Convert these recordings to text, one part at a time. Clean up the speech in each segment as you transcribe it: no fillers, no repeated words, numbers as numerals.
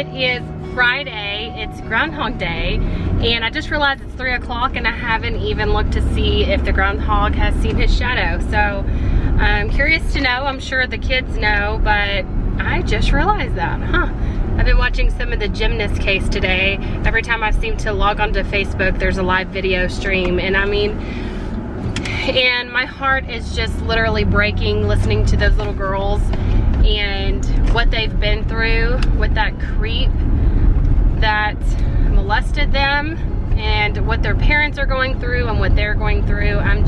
it is Friday. It's Groundhog Day, and I just realized it's 3 o'clock and I haven't even looked to see if the groundhog has seen his shadow. So I'm curious to know. I'm sure the kids know, but I just realized that, I've been watching some of the gymnast case today. Every time I seem to log onto Facebook, there's a live video stream, and I mean, and my heart is just literally breaking listening to those little girls and what they've been through with that creep that molested them, and what their parents are going through and what they're going through. I've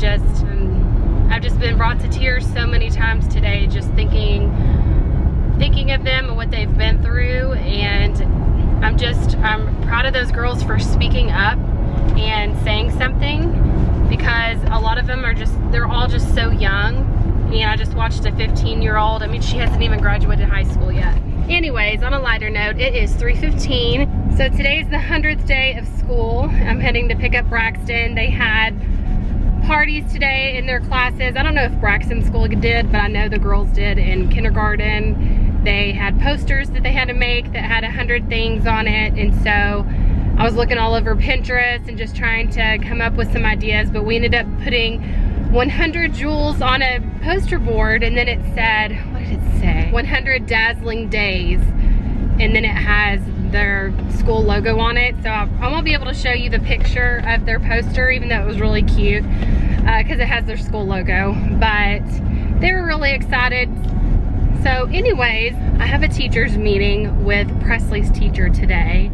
just been brought to tears so many times today, just thinking of them and what they've been through. And I'm proud of those girls for speaking up and saying something, because a lot of them they're all just so young. And I just watched a 15-year-old. I mean, she hasn't even graduated high school yet. Anyways, on a lighter note, it is 3:15. So today is the 100th day of school. I'm heading to pick up Braxton. They had parties today in their classes. I don't know if Braxton's school did, but I know the girls did in kindergarten. They had posters that they had to make that had 100 things on it. And so I was looking all over Pinterest and just trying to come up with some ideas, but we ended up putting 100 jewels on a poster board, and then it said, what did it say? 100 dazzling days, and then it has their school logo on it. So I won't be able to show you the picture of their poster, even though it was really cute, because it has their school logo, but they were really excited. So anyways, I have a teacher's meeting with Presley's teacher today.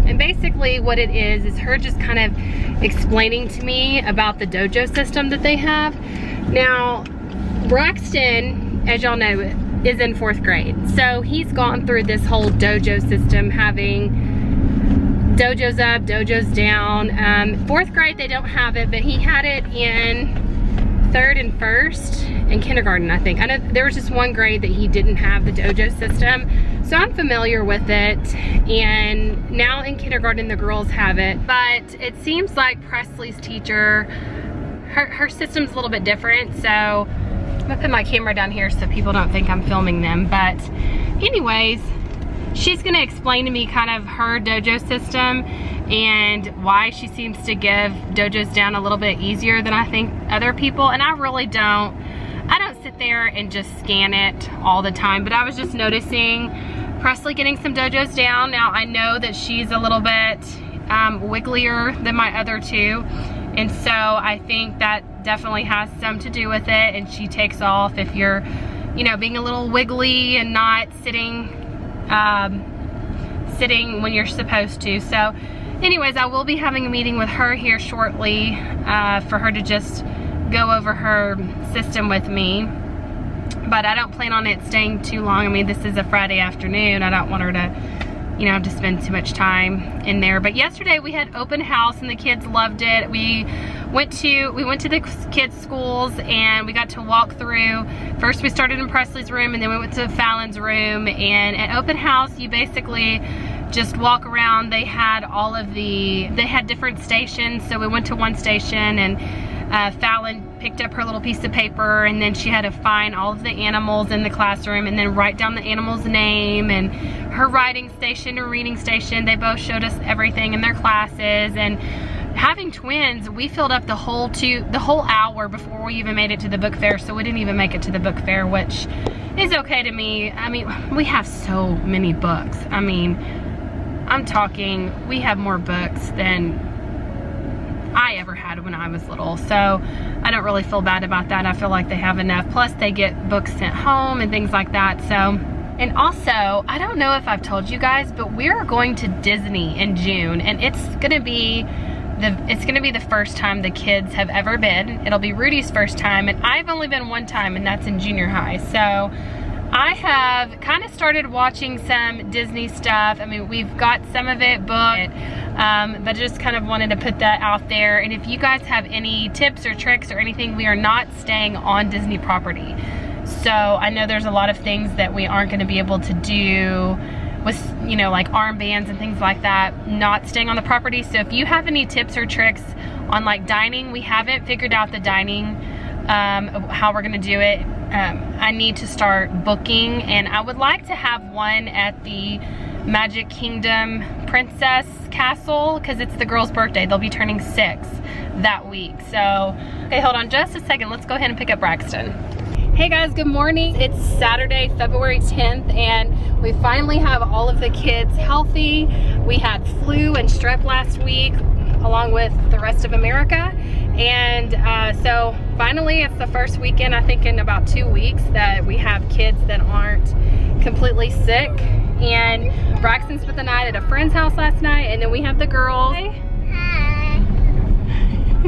And basically what it is her just kind of explaining to me about the dojo system that they have. Now, Braxton, as y'all know, is in 4th grade. So he's gone through this whole dojo system, having dojos up, dojos down. 4th grade, they don't have it, but he had it in 3rd and 1st and kindergarten, I think. I know there was just one grade that he didn't have the dojo system. So I'm familiar with it, and now in kindergarten the girls have it. But it seems like Presley's teacher, her system's a little bit different. So I'm gonna put my camera down here so people don't think I'm filming them. But anyways, she's gonna explain to me kind of her dojo system and why she seems to give dojos down a little bit easier than I think other people. And I really don't sit there and just scan it all the time, but I was just noticing Presley getting some dojos down. Now I know that she's a little bit wigglier than my other two, and so I think that definitely has some to do with it. And she takes off if you're, you know, being a little wiggly and not sitting when you're supposed to. So anyways, I will be having a meeting with her here shortly for her to just go over her system with me, but I don't plan on it staying too long. I mean, this is a Friday afternoon. I don't want her to, you know, have to spend too much time in there. But yesterday we had open house and the kids loved it. We went to the kids' schools and we got to walk through. First we started in Presley's room, and then we went to Fallon's room. And at open house you basically just walk around. They had different stations. So we went to one station, and Fallon picked up her little piece of paper, and then she had to find all of the animals in the classroom and then write down the animal's name. And her writing station or reading station, they both showed us everything in their classes. And having twins, we filled up the whole hour before we even made it to the book fair. So we didn't even make it to the book fair, which is okay to me. I mean, we have so many books. I mean, I'm talking, we have more books than I ever had when I was little. So I don't really feel bad about that. I feel like they have enough. Plus they get books sent home and things like that. So, and also, I don't know if I've told you guys, but we're going to Disney in June, and it's gonna be the first time the kids have ever been. It'll be Rudy's first time, and I've only been one time, and that's in junior high. So I have kind of started watching some Disney stuff. I mean, we've got some of it booked, but just kind of wanted to put that out there. And if you guys have any tips or tricks or anything, we are not staying on Disney property. So I know there's a lot of things that we aren't going to be able to do with, you know, like armbands and things like that, not staying on the property. So if you have any tips or tricks on like dining, we haven't figured out the dining how we're gonna do it. I need to start booking, and I would like to have one at the Magic Kingdom Princess Castle because it's the girl's birthday. They'll be turning 6 that week. So, okay, hold on just a second. Let's go ahead and pick up Braxton. Hey guys, good morning. It's Saturday, February 10th, and we finally have all of the kids healthy. We had flu and strep last week, along with the rest of America. And so finally, it's the first weekend, I think in about 2 weeks, that we have kids that aren't completely sick. And Braxton spent the night at a friend's house last night, and then we have the girls. Hi.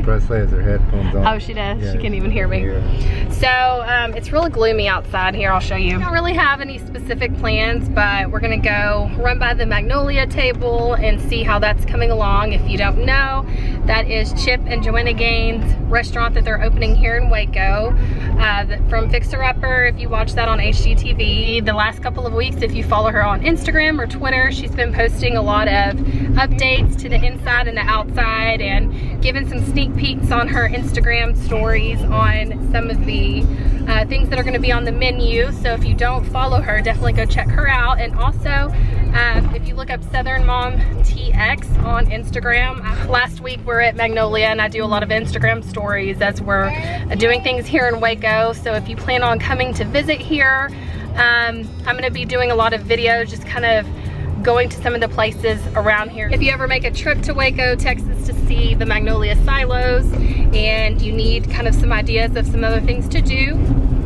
Presley has her headphones on. Oh, she does. Yeah, she can't even hear me. So it's really gloomy outside here. I'll show you. I don't really have any specific plans, but we're gonna go run by the Magnolia Table and see how that's coming along. If you don't know, that is Chip and Joanna Gaines restaurant that they're opening here in Waco. From Fixer Upper, if you watch that on HGTV. The last couple of weeks, if you follow her on Instagram or Twitter, she's been posting a lot of updates to the inside and the outside, and giving some sneak peeks on her Instagram stories on some of the things that are going to be on the menu. So if you don't follow her, definitely go check her out. And also, if you look up SouthernMomTX on Instagram, last week we're at Magnolia, and I do a lot of Instagram stories as we're doing things here in Waco. So if you plan on coming to visit here, I'm going to be doing a lot of videos, just kind of going to some of the places around here. If you ever make a trip to Waco, Texas to see the Magnolia silos, and you need kind of some ideas of some other things to do,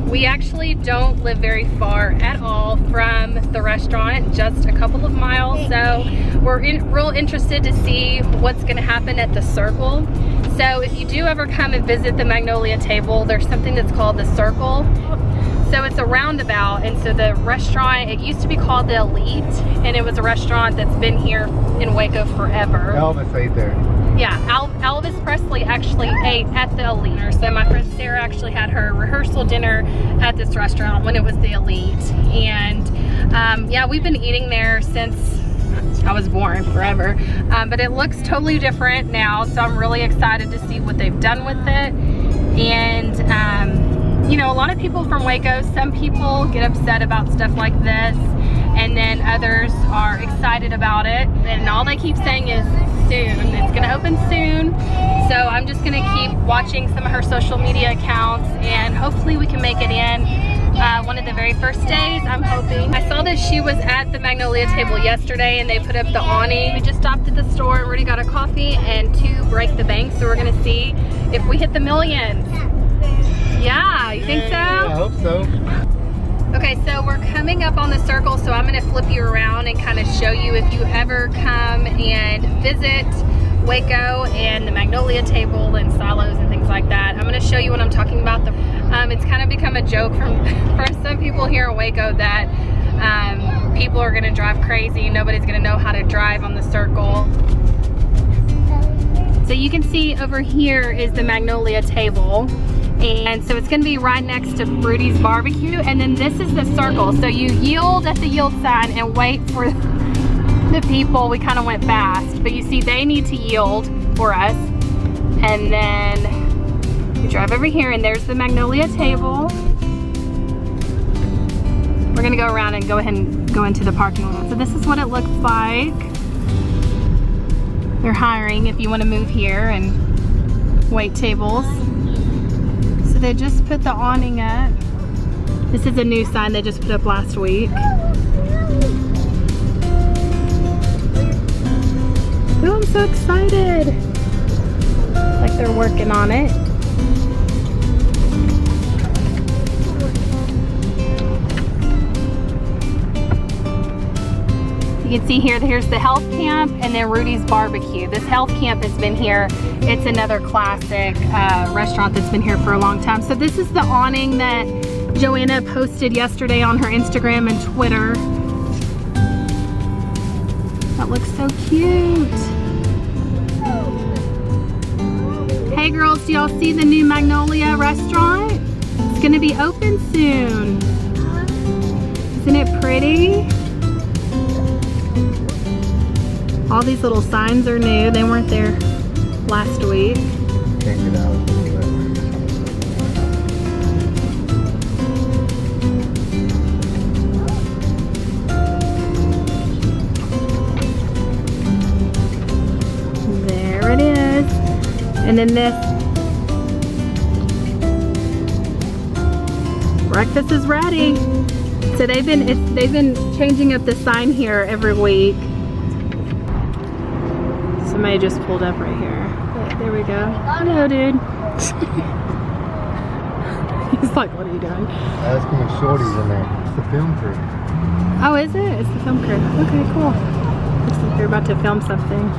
we actually don't live very far at all from the restaurant, just a couple of miles. So we're real interested to see what's gonna happen at the Circle. So if you do ever come and visit the Magnolia Table, there's something that's called the Circle. So it's a roundabout, and so the restaurant, it used to be called the Elite, and it was a restaurant that's been here in Waco forever. Elvis ate there. Yeah, Elvis Presley actually ate at the Elite. So my friend Sarah actually had her rehearsal dinner at this restaurant when it was the Elite. And yeah, we've been eating there since I was born, forever. But it looks totally different now, so I'm really excited to see what they've done with it. And you know, a lot of people from Waco, some people get upset about stuff like this, and then others are excited about it. And all they keep saying is soon. It's gonna open soon. So I'm just gonna keep watching some of her social media accounts, and hopefully we can make it in one of the very first days, I'm hoping. I saw that she was at the Magnolia Table yesterday, and they put up the awning. We just stopped at the store and already got a coffee and 2 break the bank, so we're gonna see if we hit the millions. Yeah, you think so? Yeah, I hope so. Okay, so we're coming up on the Circle, so I'm gonna flip you around and kind of show you, if you ever come and visit Waco and the Magnolia Table and silos and things like that. I'm gonna show you what I'm talking about. It's kind of become a joke from some people here in Waco that people are gonna drive crazy. Nobody's gonna know how to drive on the Circle. So you can see over here is the Magnolia Table. And so it's gonna be right next to Rudys BBQ, and then this is the Circle. So you yield at the yield sign and wait for the people. We kind of went fast, but you see they need to yield for us. And then you drive over here, and there's the Magnolia Table. We're gonna go around and go ahead and go into the parking lot. So this is what it looks like. They're hiring if you want to move here and wait tables. So they just put the awning up. This is a new sign they just put up last week. Oh, I'm so excited. Like they're working on it. You can see here, here's the health camp, and then Rudys BBQ. This health camp has been here. It's another classic restaurant that's been here for a long time. So this is the awning that Joanna posted yesterday on her Instagram and Twitter. That looks so cute. Hey girls, do y'all see the new Magnolia restaurant? It's gonna be open soon. Isn't it pretty? All these little signs are new. They weren't there last week. Can't get out. And then this. Breakfast is ready. So they've been changing up the sign here every week. Somebody just pulled up right here. There we go. Hello, dude. He's like, what are you doing? Ask him if Shorty's in there. It's the film crew. Oh, is it? It's the film crew. Okay, cool. Looks like they're about to film something.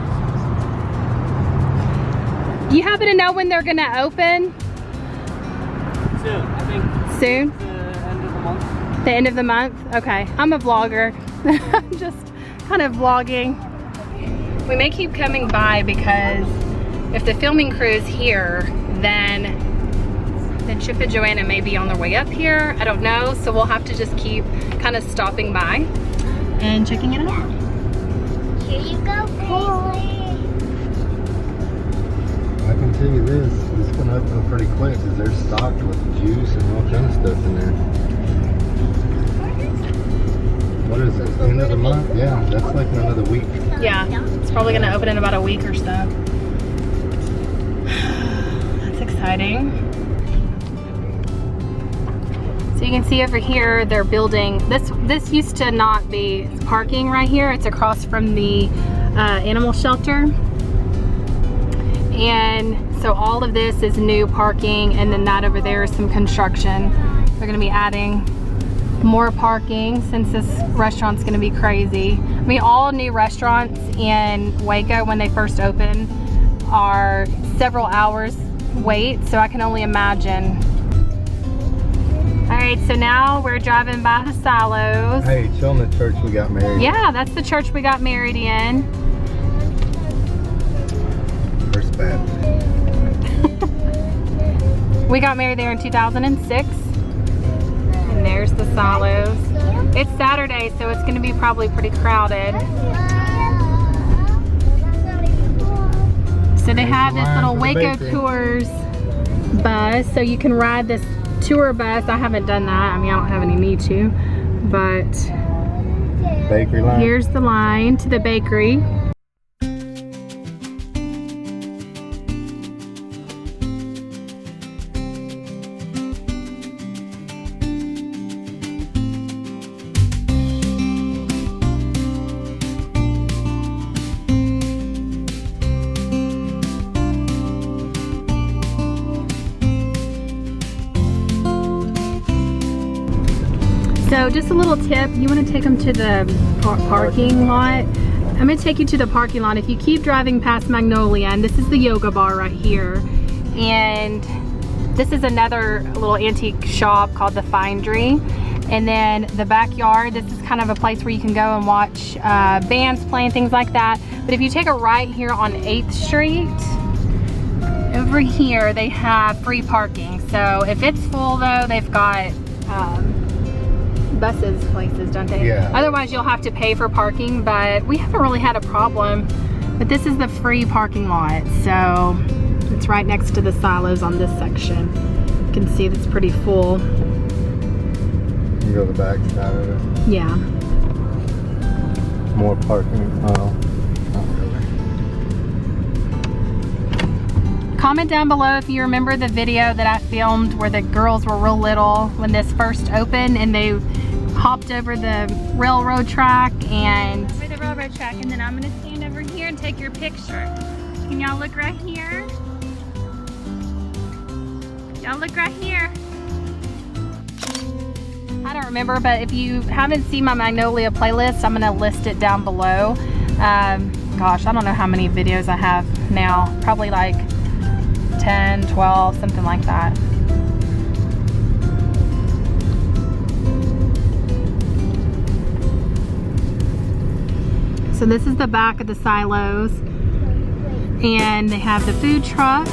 Do you happen to know when they're gonna open? Soon, I think. Soon? The end of the month. The end of the month? Okay. I'm a vlogger. I'm just kind of vlogging. We may keep coming by because if the filming crew's here, then Chip and Joanna may be on their way up here. I don't know. So we'll have to just keep kind of stopping by and checking it out. Here you go, Paisley. I can tell you this, it's going to open pretty quick because they're stocked with juice and all kind of stuff in there. What is it? End of the month? Yeah, that's like another week. Yeah, it's probably going to open in about a week or so. That's exciting. So you can see over here, they're building, this used to not be parking right here. It's across from the animal shelter. And so all of this is new parking, and then that over there is some construction. They're gonna be adding more parking since this restaurant's gonna be crazy. I mean, all new restaurants in Waco when they first open are several hours wait, so I can only imagine. All right, so now we're driving by the silos. Hey, show them the church we got married. Yeah, that's the church we got married in. First Baptist. We got married there in 2006. And there's the silos. It's Saturday, so it's gonna be probably pretty crowded. So they have this little Waco Tours bus, so you can ride this tour bus. I haven't done that. I mean, I don't have any need to, but Bakery line. here's the line to the bakery. So just a little tip, you want to take them to the parking lot. I'm going to take you to the parking lot. If you keep driving past Magnolia, and this is the yoga bar right here, and this is another little antique shop called the Findery, and then the backyard, this is kind of a place where you can go and watch bands playing, things like that. But if you take a right here on 8th Street, over here they have free parking. So if it's full though, they've got buses places, don't they? Yeah. Otherwise you'll have to pay for parking, but we haven't really had a problem. But this is the free parking lot, so it's right next to the silos on this section. You can see it's pretty full. You can go to the back side of it. Yeah. More parking. Oh, not really. Comment down below if you remember the video that I filmed where the girls were real little when this first opened, and they hopped over the railroad track and then I'm gonna stand over here and take your picture. Can y'all look right here? Y'all look right here. I don't remember, but if you haven't seen my Magnolia playlist, I'm gonna list it down below. Gosh, I don't know how many videos I have now. Probably like 10, 12, something like that. So this is the back of the silos, and they have the food trucks.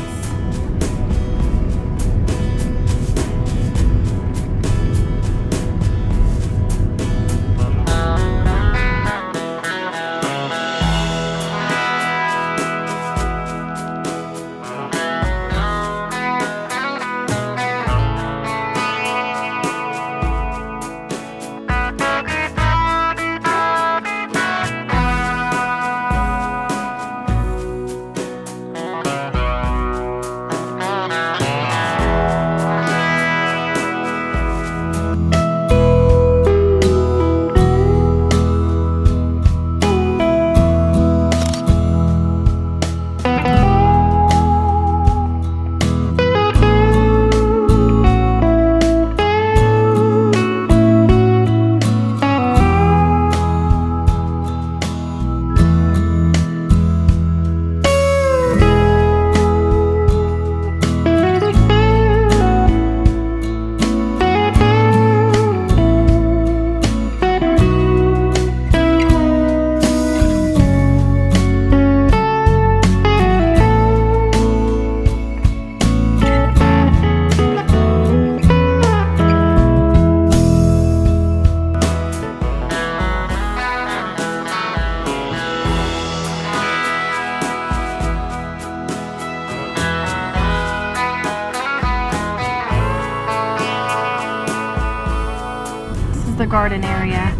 is the garden area.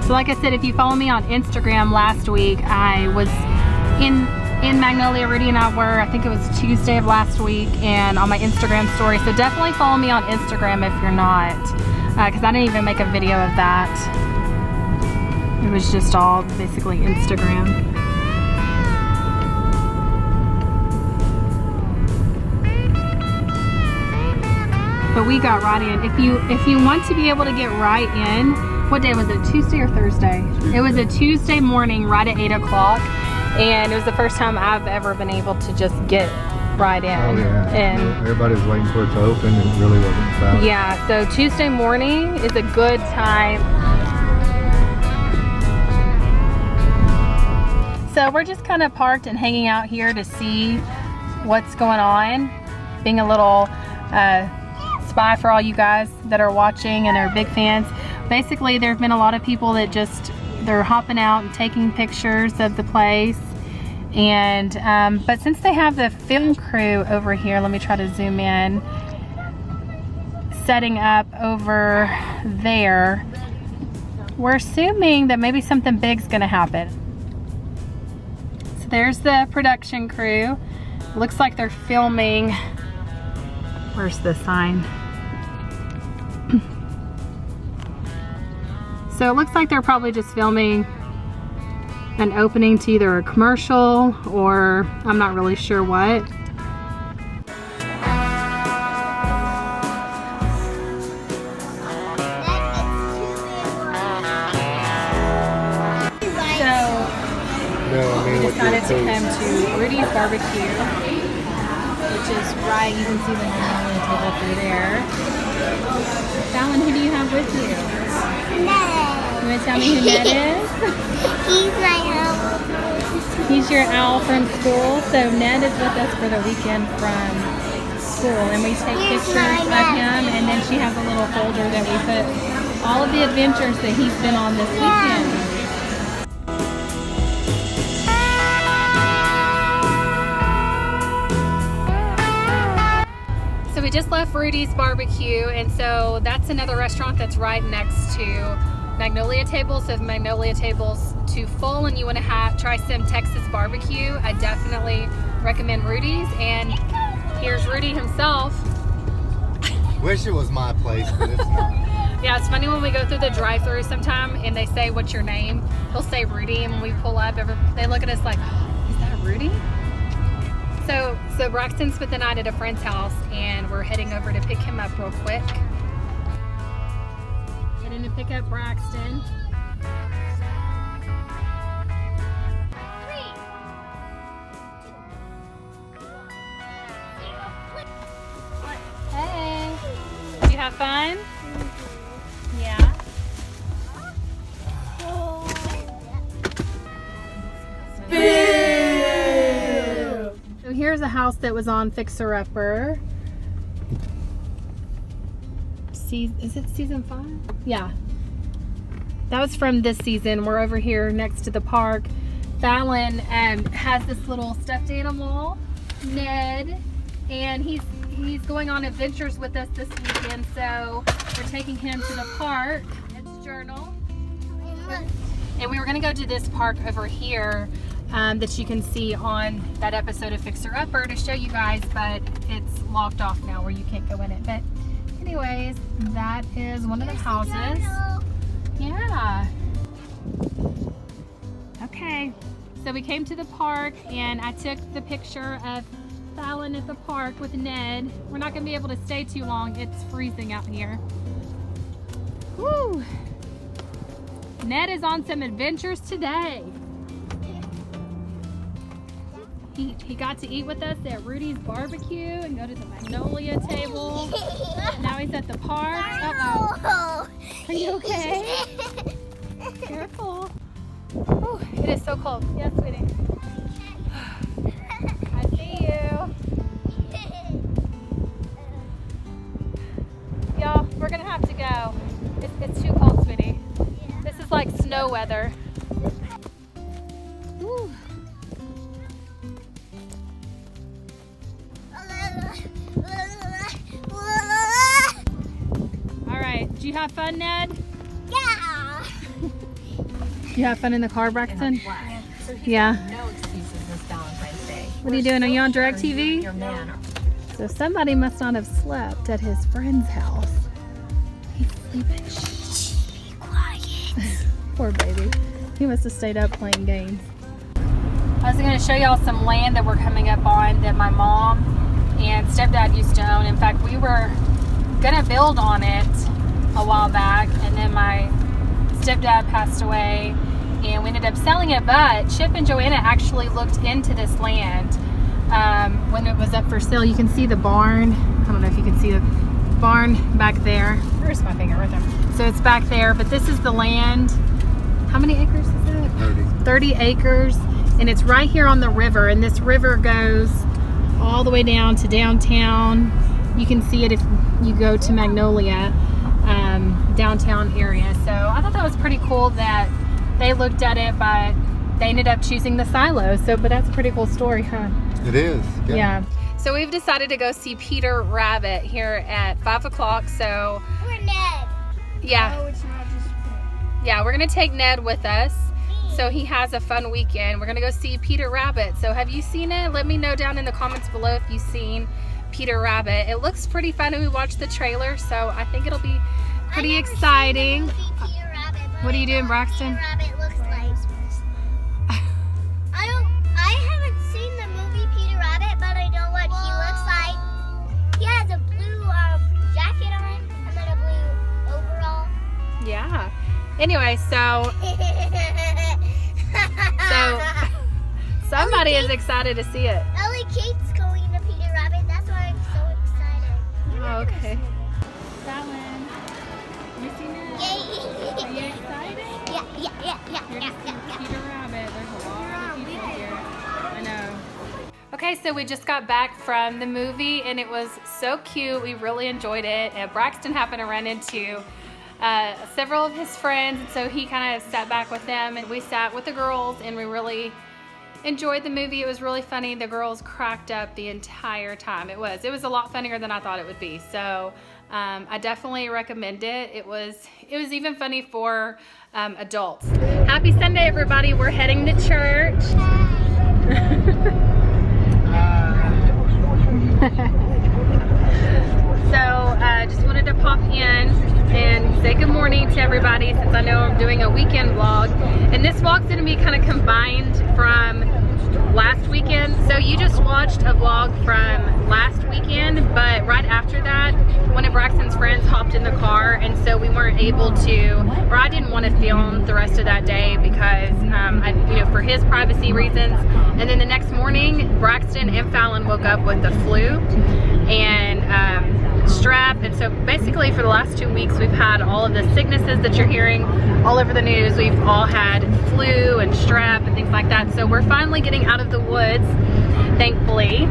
So like I said, if you follow me on Instagram last week, I was in Magnolia. Rudy and I were, I think it was Tuesday of last week, and on my Instagram story. So definitely follow me on Instagram if you're not, because I didn't even make a video of that. It was just all basically Instagram. But we got right in. If you want to be able to get right in, what day was it? Tuesday or Thursday? It was a Tuesday morning, right at 8 o'clock, and it was the first time I've ever been able to just get right in. Oh yeah. And everybody's waiting for it to open, and it really wasn't fast. yeah, so Tuesday morning is a good time. So we're just kind of parked and hanging out here to see what's going on, being a little spy for all you guys that are watching and are big fans. Basically, there have been a lot of people that they're hopping out and taking pictures of the place. And but since they have the film crew over here, let me try to zoom in, setting up over there, we're assuming that maybe something big's gonna happen. So there's the production crew. Looks like they're filming. Where's the sign? So it looks like they're probably just filming an opening to either a commercial or I'm not really sure what. We decided to come to Rudys BBQ, which is right, you can see the Magnolia Table through there. Fallon, who do you have with you? Ned. You want to tell me who Ned is? He's my owl. He's your owl from school. So Ned is with us for the weekend from school, and we take pictures of him, and then she has a little folder that we put all of the adventures that he's been on this weekend. We just left Rudys BBQ, and so that's another restaurant that's right next to Magnolia Table. So if Magnolia Table's too full and you want to try some Texas barbecue, I definitely recommend Rudys. And here's Rudy himself. Wish it was my place, but it's not. Yeah, it's funny when we go through the drive-thru sometime and they say, "What's your name?" He'll say Rudy, and when we pull up, they look at us like, "Is that Rudy?" So Braxton spent the night at a friend's house, and we're heading over to pick him up real quick. Heading to pick up Braxton. Hey, did you have fun? Yeah. Here's a house that was on Fixer Upper. Is it season 5? Yeah. That was from this season. We're over here next to the park. Fallon has this little stuffed animal, Ned, and he's going on adventures with us this weekend, so we're taking him to the park. Ned's journal. And we were gonna go to this park over here that you can see on that episode of Fixer Upper to show you guys, but it's locked off now where you can't go in it. But anyways, that is one of the houses. Yeah. Okay, so we came to the park and I took the picture of Fallon at the park with Ned. We're not gonna be able to stay too long. It's freezing out here. Woo! Ned is on some adventures today. He got to eat with us at Rudys BBQ and go to the Magnolia Table. Now he's at the park. Uh-oh. Are you okay? Careful. Whew, it is so cold. Yes, sweetie. I see you. Y'all, we're gonna have to go. It's too cold, sweetie. This is like snow weather. Whew. you have fun, Ned? Yeah. You have fun in the car, Braxton? Yeah. No excuses this Valentine's Day. What are you doing? Are you on DirecTV? Your man. So somebody must not have slept at his friend's house. He's sleeping. Shh, be quiet. Poor baby. He must have stayed up playing games. I was going to show y'all some land that we're coming up on that my mom and stepdad used to own. In fact, we were going to build on it a while back, and then my stepdad passed away and we ended up selling it. But Chip and Joanna actually looked into this land when it was up for sale. You can see the barn. I don't know if you can see the barn back there. Where's my finger? Right there. So it's back there, but this is the land. How many acres is it? 30 acres, and it's right here on the river, and this river goes all the way down to downtown. You can see it if you go to Magnolia downtown area. So I thought that was pretty cool that they looked at it, but they ended up choosing the silo. So, but that's a pretty cool story, huh? It is. Yeah. So we've decided to go see Peter Rabbit here at 5 o'clock. So We're Ned. yeah. No, it's not just Yeah, we're gonna take Ned with us so he has a fun weekend. We're gonna go see Peter Rabbit. So have you seen it? Let me know down in the comments below if you've seen Peter Rabbit. It looks pretty fun, and we watched the trailer, so I think it'll be pretty exciting. What are you doing, Braxton? Peter Rabbit looks like. I haven't seen the movie Peter Rabbit, but I know what he looks like. He has a blue jacket on and then a blue overall. Yeah. Anyway, so somebody is excited to see it. Ellie Kate's going to Peter Rabbit. That's why I'm so excited. Oh, okay. Fallon, you seen it? Yay! Are you excited? Yeah. Peter Rabbit. There's a lot of people here. I know. Okay, so we just got back from the movie, and it was so cute. We really enjoyed it. And Braxton happened to run into several of his friends, and so he kind of sat back with them, and we sat with the girls, and we really enjoyed the movie. It was really funny. The girls cracked up the entire time. It was a lot funnier than I thought it would be. So I definitely recommend it. It was even funny for adults. Happy Sunday, everybody. We're heading to church. So just wanted to pop in and say good morning to everybody, since I know I'm doing a weekend vlog. And this vlog's gonna be kind of combined from last weekend. So you just watched a vlog from last weekend, but right after that, one of Braxton's friends hopped in the car, and so we weren't able to, or I didn't want to film the rest of that day because, for his privacy reasons. And then the next morning, Braxton and Fallon woke up with the flu and strep, and so basically for the last 2 weeks we've had all of the sicknesses that you're hearing all over the news. We've all had flu and strep and things like that. So we're finally getting out of the woods, thankfully.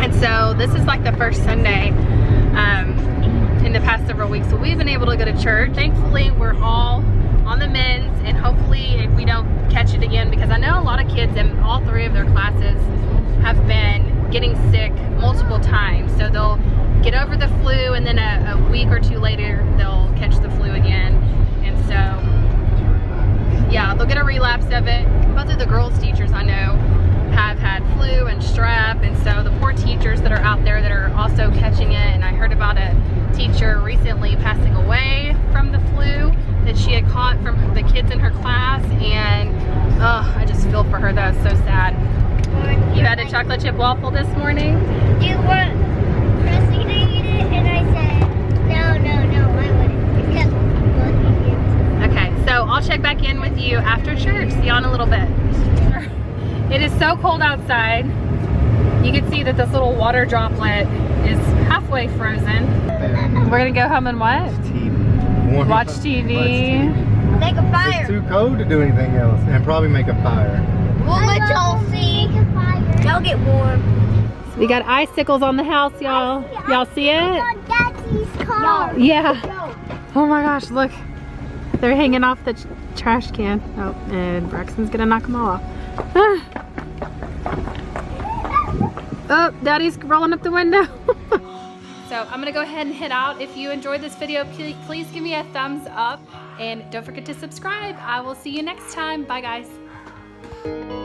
And so this is like the first Sunday in the past several weeks, so we've been able to go to church. Thankfully we're all on the mends, and hopefully we don't catch it again, because I know a lot of kids in all 3 of their classes have been getting sick multiple times. So they'll get over the flu, and then a week or 2 later they'll catch the flu again. And so yeah, they'll get a relapse of it. Both of the girls' teachers I know have had flu and strep, and so the poor teachers that are out there that are also catching it. And I heard about a teacher recently passing away from the flu that she had caught from the kids in her class, and I just feel for her. That was so sad. You had a chocolate chip waffle this morning? You were pressing to eat it, and I said, no, I wouldn't. It kept looking into. Okay, so I'll check back in with you after church. See you in a little bit. It is so cold outside. You can see that this little water droplet is halfway frozen. We're gonna go home and what? TV. Watch TV. Make a fire. It's too cold to do anything else, and probably make a fire. We'll let y'all see. Y'all get warm. We got icicles on the house, y'all. Y'all see it? On Daddy's car. Yeah. Oh my gosh, look. They're hanging off the trash can. Oh, and Braxton's gonna knock them all off. Oh, Daddy's rolling up the window. So I'm gonna go ahead and head out. If you enjoyed this video, please give me a thumbs up and don't forget to subscribe. I will see you next time. Bye guys.